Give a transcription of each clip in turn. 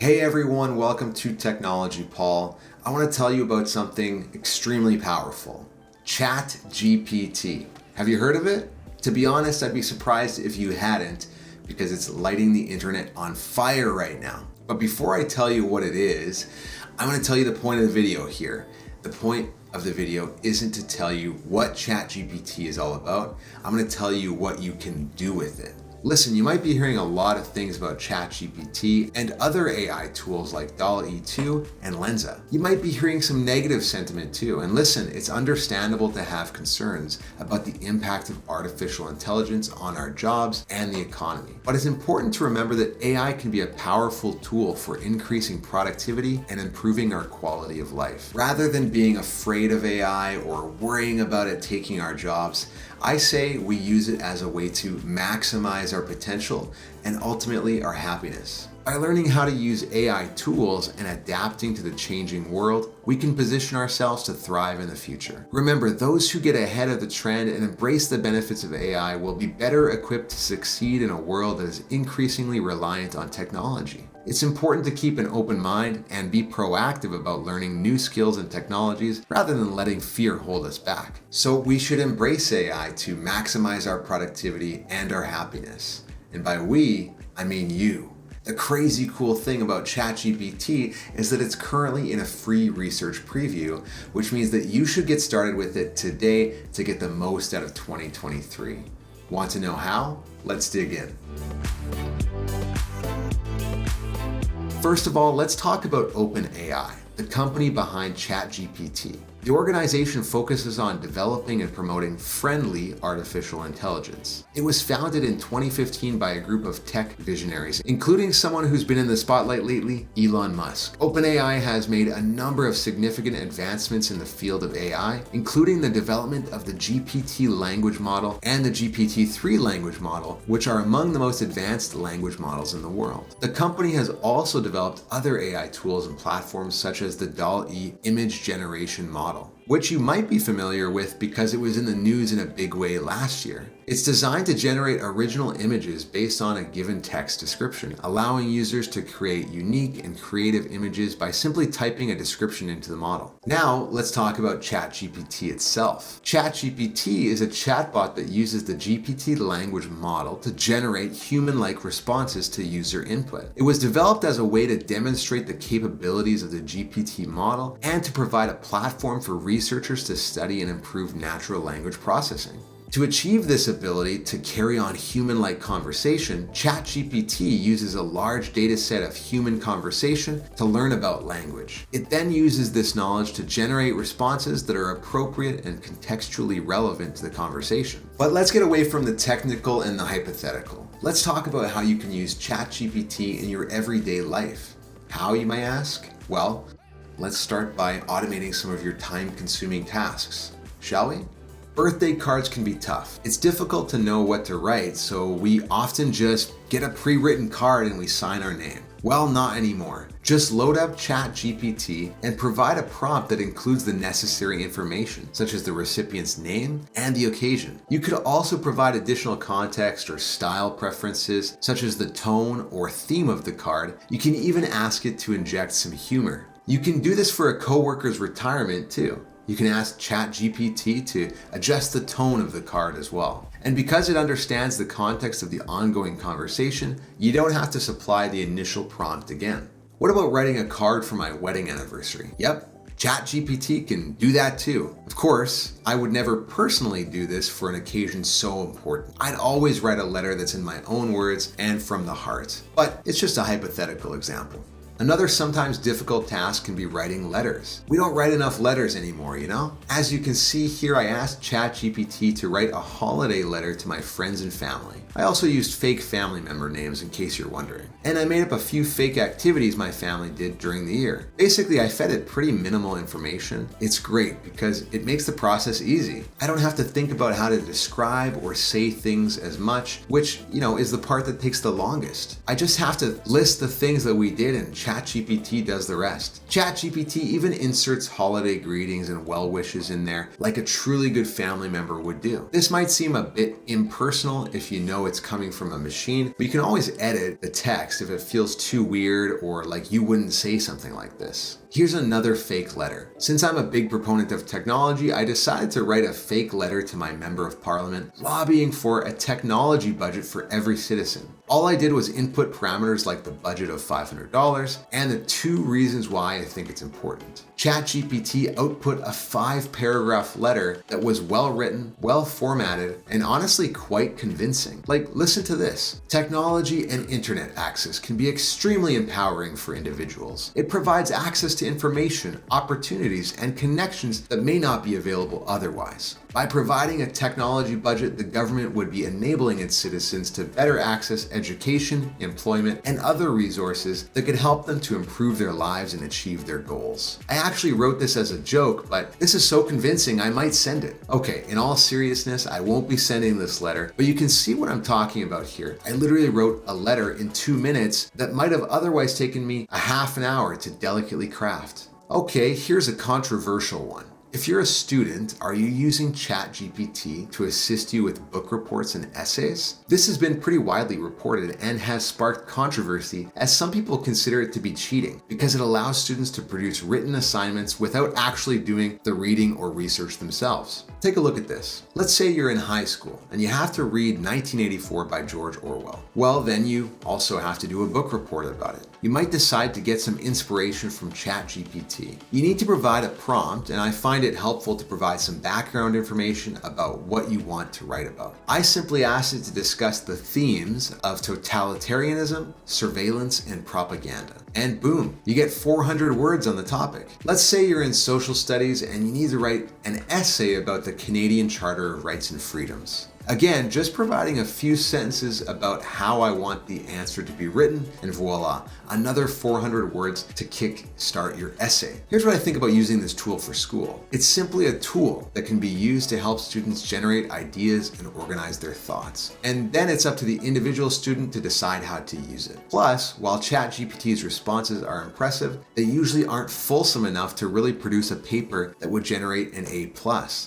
Hey everyone, welcome to Technology Paul. I want to tell you about something extremely powerful. ChatGPT. Have you heard of it? To be honest, I'd be surprised if you hadn't, because it's lighting the internet on fire right now. But before I tell you what it is, I'm going to tell you the point of the video here. The point of the video isn't to tell you what ChatGPT is all about. I'm going to tell you what you can do with it. Listen, you might be hearing a lot of things about ChatGPT and other AI tools like DALL-E 2 and Lensa. You might be hearing some negative sentiment too. And listen, it's understandable to have concerns about the impact of artificial intelligence on our jobs and the economy. But it's important to remember that AI can be a powerful tool for increasing productivity and improving our quality of life. Rather than being afraid of AI or worrying about it taking our jobs, I say we use it as a way to maximize our potential and ultimately our happiness. By learning how to use AI tools and adapting to the changing world, we can position ourselves to thrive in the future. Remember, those who get ahead of the trend and embrace the benefits of AI will be better equipped to succeed in a world that is increasingly reliant on technology. It's important to keep an open mind and be proactive about learning new skills and technologies rather than letting fear hold us back. So we should embrace AI to maximize our productivity and our happiness. And by we, I mean you. The crazy cool thing about ChatGPT is that it's currently in a free research preview, which means that you should get started with it today to get the most out of 2023. Want to know how? Let's dig in. First of all, let's talk about OpenAI, the company behind ChatGPT. The organization focuses on developing and promoting friendly artificial intelligence. It was founded in 2015 by a group of tech visionaries, including someone who's been in the spotlight lately, Elon Musk. OpenAI has made a number of significant advancements in the field of AI, including the development of the GPT language model and the GPT-3 language model, which are among the most advanced language models in the world. The company has also developed other AI tools and platforms such as the DALL-E image generation model, which you might be familiar with because it was in the news in a big way last year. It's designed to generate original images based on a given text description, allowing users to create unique and creative images by simply typing a description into the model. Now, let's talk about ChatGPT itself. ChatGPT is a chatbot that uses the GPT language model to generate human-like responses to user input. It was developed as a way to demonstrate the capabilities of the GPT model and to provide a platform for researchers to study and improve natural language processing. To achieve this ability to carry on human-like conversation, ChatGPT uses a large data set of human conversation to learn about language. It then uses this knowledge to generate responses that are appropriate and contextually relevant to the conversation. But let's get away from the technical and the hypothetical. Let's talk about how you can use ChatGPT in your everyday life. How, you may ask? Well, let's start by automating some of your time-consuming tasks, shall we? Birthday cards can be tough. It's difficult to know what to write, so we often just get a pre-written card and we sign our name. Well, not anymore. Just load up ChatGPT and provide a prompt that includes the necessary information, such as the recipient's name and the occasion. You could also provide additional context or style preferences, such as the tone or theme of the card. You can even ask it to inject some humor. You can do this for a coworker's retirement too. You can ask ChatGPT to adjust the tone of the card as well. And because it understands the context of the ongoing conversation, you don't have to supply the initial prompt again. What about writing a card for my wedding anniversary? Yep, ChatGPT can do that too. Of course, I would never personally do this for an occasion so important. I'd always write a letter that's in my own words and from the heart. But it's just a hypothetical example. Another sometimes difficult task can be writing letters. We don't write enough letters anymore, you know? As you can see here, I asked ChatGPT to write a holiday letter to my friends and family. I also used fake family member names in case you're wondering. And I made up a few fake activities my family did during the year. Basically, I fed it pretty minimal information. It's great because it makes the process easy. I don't have to think about how to describe or say things as much, which, is the part that takes the longest. I just have to list the things that we did and ChatGPT does the rest. ChatGPT even inserts holiday greetings and well wishes in there like a truly good family member would do. This might seem a bit impersonal if you know it's coming from a machine, but you can always edit the text if it feels too weird or like you wouldn't say something like this. Here's another fake letter. Since I'm a big proponent of technology, I decided to write a fake letter to my member of parliament lobbying for a technology budget for every citizen. All I did was input parameters like the budget of $500 and the 2 reasons why I think it's important. ChatGPT output a 5-paragraph letter that was well written, well formatted, and honestly quite convincing. Like, listen to this. Technology and internet access can be extremely empowering for individuals. It provides access to information, opportunities, and connections that may not be available otherwise. By providing a technology budget, the government would be enabling its citizens to better access education, employment, and other resources that could help them to improve their lives and achieve their goals. I actually wrote this as a joke, but this is so convincing I might send it. Okay, in all seriousness, I won't be sending this letter, but you can see what I'm talking about here. I literally wrote a letter in 2 minutes that might have otherwise taken me a half an hour to delicately craft. Okay, here's a controversial one. If you're a student, are you using ChatGPT to assist you with book reports and essays? This has been pretty widely reported and has sparked controversy as some people consider it to be cheating because it allows students to produce written assignments without actually doing the reading or research themselves. Take a look at this. Let's say you're in high school and you have to read 1984 by George Orwell. Well, then you also have to do a book report about it. You might decide to get some inspiration from ChatGPT. You need to provide a prompt, and I find it helpful to provide some background information about what you want to write about. I simply asked it to discuss the themes of totalitarianism, surveillance, and propaganda. And boom, you get 400 words on the topic. Let's say you're in social studies and you need to write an essay about the Canadian Charter of Rights and Freedoms. Again, just providing a few sentences about how I want the answer to be written, and voila, another 400 words to kick-start your essay. Here's what I think about using this tool for school. It's simply a tool that can be used to help students generate ideas and organize their thoughts. And then it's up to the individual student to decide how to use it. Plus, while ChatGPT's responses are impressive, they usually aren't fulsome enough to really produce a paper that would generate an A+.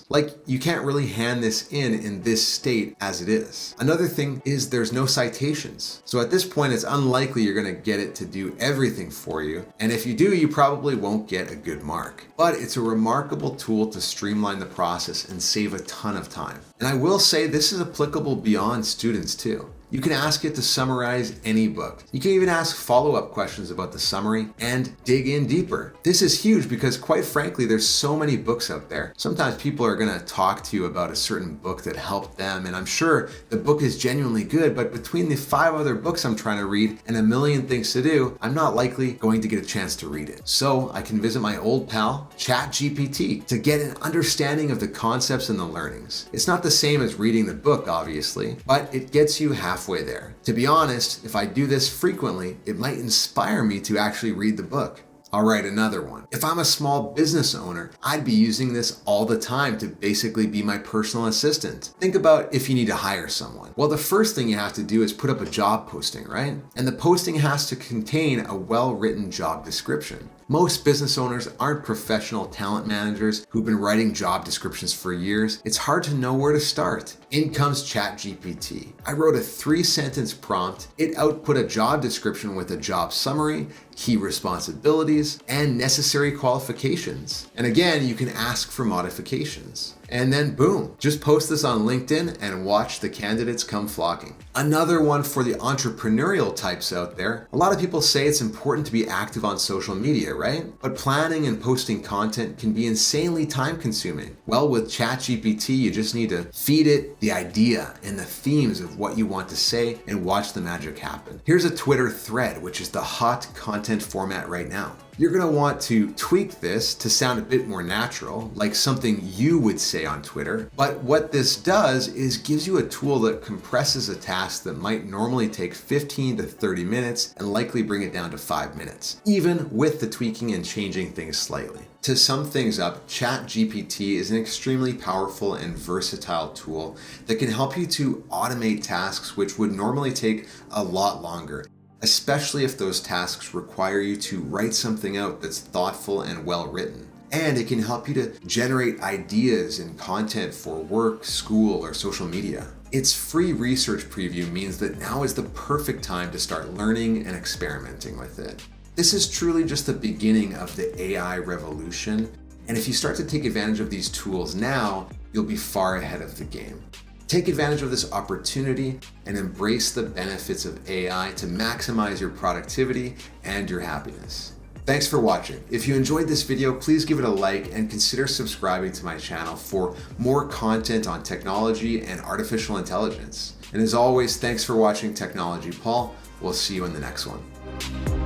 Like, you can't really hand this in this state as it is. Another thing is there's no citations. So at this point, it's unlikely you're going to get it to do everything for you. And if you do, you probably won't get a good mark. But it's a remarkable tool to streamline the process and save a ton of time. And I will say this is applicable beyond students too. You can ask it to summarize any book. You can even ask follow-up questions about the summary and dig in deeper. This is huge because quite frankly, there's so many books out there. Sometimes people are gonna talk to you about a certain book that helped them, and I'm sure the book is genuinely good, but between the 5 other books I'm trying to read and a million things to do, I'm not likely going to get a chance to read it. So I can visit my old pal, ChatGPT, to get an understanding of the concepts and the learnings. It's not the same as reading the book, obviously, but it gets you halfway there. To be honest, if I do this frequently, it might inspire me to actually read the book. All right, another one. If I'm a small business owner, I'd be using this all the time to basically be my personal assistant. Think about if you need to hire someone. Well, the first thing you have to do is put up a job posting, right? And the posting has to contain a well-written job description. Most business owners aren't professional talent managers who've been writing job descriptions for years. It's hard to know where to start. In comes ChatGPT. I wrote a 3-sentence prompt. It output a job description with a job summary, key responsibilities, and necessary qualifications. And again, you can ask for modifications. And then boom, just post this on LinkedIn and watch the candidates come flocking. Another one for the entrepreneurial types out there. A lot of people say it's important to be active on social media, right? But planning and posting content can be insanely time consuming. Well, with ChatGPT, you just need to feed it the idea and the themes of what you want to say and watch the magic happen. Here's a Twitter thread, which is the hot content format right now. You're gonna want to tweak this to sound a bit more natural, like something you would say on Twitter. But what this does is gives you a tool that compresses a task that might normally take 15 to 30 minutes and likely bring it down to 5 minutes, even with the tweaking and changing things slightly. To sum things up, ChatGPT is an extremely powerful and versatile tool that can help you to automate tasks which would normally take a lot longer. especially if those tasks require you to write something out that's thoughtful and well written. And it can help you to generate ideas and content for work, school, or social media. Its free research preview means that now is the perfect time to start learning and experimenting with it. This is truly just the beginning of the AI revolution, and if you start to take advantage of these tools now, you'll be far ahead of the game. Take advantage of this opportunity and embrace the benefits of AI to maximize your productivity and your happiness. Thanks for watching. If you enjoyed this video, please give it a like and consider subscribing to my channel for more content on technology and artificial intelligence. And as always, thanks for watching Technology Paul. We'll see you in the next one.